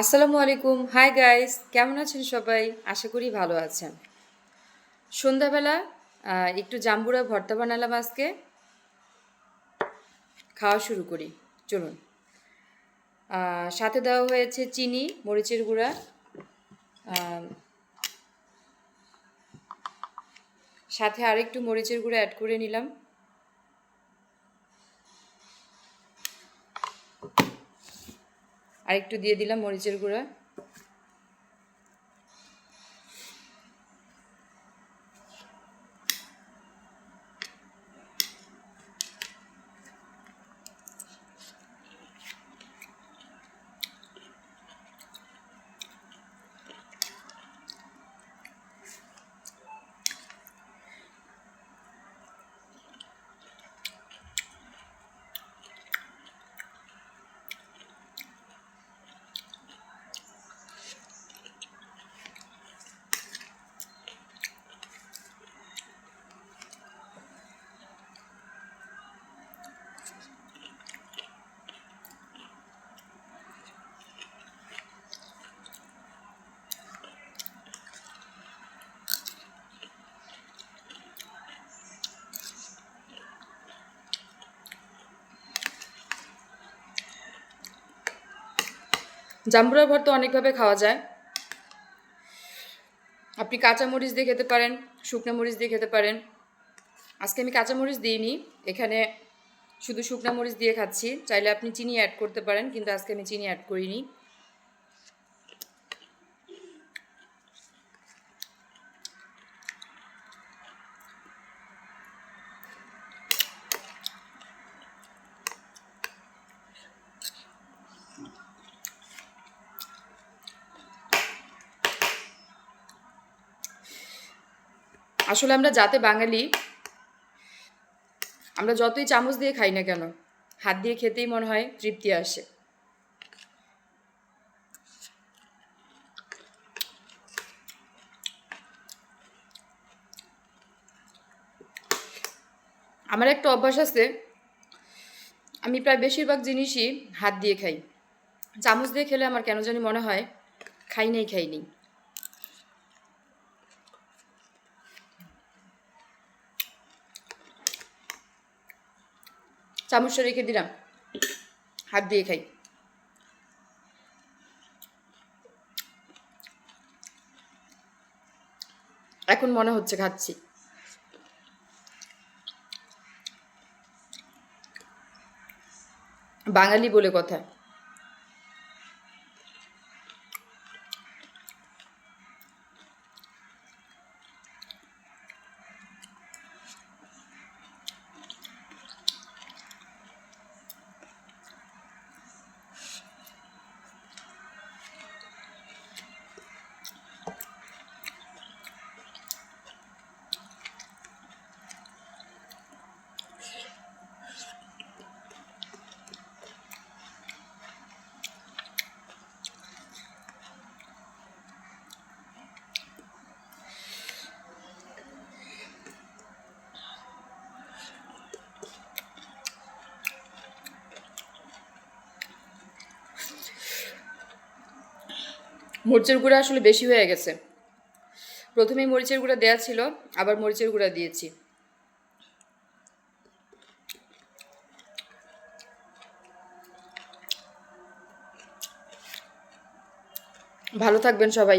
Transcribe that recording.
আসসালামু আলাইকুম। Hi guys, কেমন আছেন সবাই? আশা করি ভালো আছেন। সন্ধ্যাবেলা একটু জাম্বুরা ভর্তা বানালাম আজকে। খাওয়া শুরু করি, চলুন। সাথে দেওয়া হয়েছে চিনি, মরিচের গুঁড়া, আহ, সাথে আরেকটু মরিচের গুঁড়া অ্যাড করে নিলাম। আরেকটু দিয়ে দিলাম মরিচের গুঁড়া। জাম্বুরা ভর্তা অনেকভাবে খাওয়া যায়। আপনি কাঁচা মরিচ দিয়ে খেতে পারেন, শুকনো মরিচ দিয়ে খেতে পারেন। আজকে আমি কাঁচা মরিচ দিইনি, এখানে শুধু শুকনো মরিচ দিয়ে খাচ্ছি। চাইলে আপনি চিনি অ্যাড করতে পারেন, কিন্তু আজকে আমি চিনি অ্যাড করিনি। আসলে আমরা যাতে বাঙালি, আমরা যতই চামচ দিয়ে খাই না কেন, হাত দিয়ে খেতেই মনে হয় তৃপ্তি আসে। আমার একটা অভ্যাস আছে, আমি প্রায় বেশিরভাগ জিনিসই হাত দিয়ে খাই। চামচ দিয়ে খেলে আমার কেন জানি মনে হয় খাই নেই। চামচটা রেখে দিলাম, হাত দিয়ে খাই। এখন মনে হচ্ছে খাচ্ছি। বাঙালি বলে কথা। মরিচের গুঁড়া আসলে বেশি হয়ে গেছে। প্রথমেই মরিচের গুঁড়া দেওয়া ছিল, আবার মরিচের গুঁড়া দিয়েছি। ভালো থাকবেন সবাই।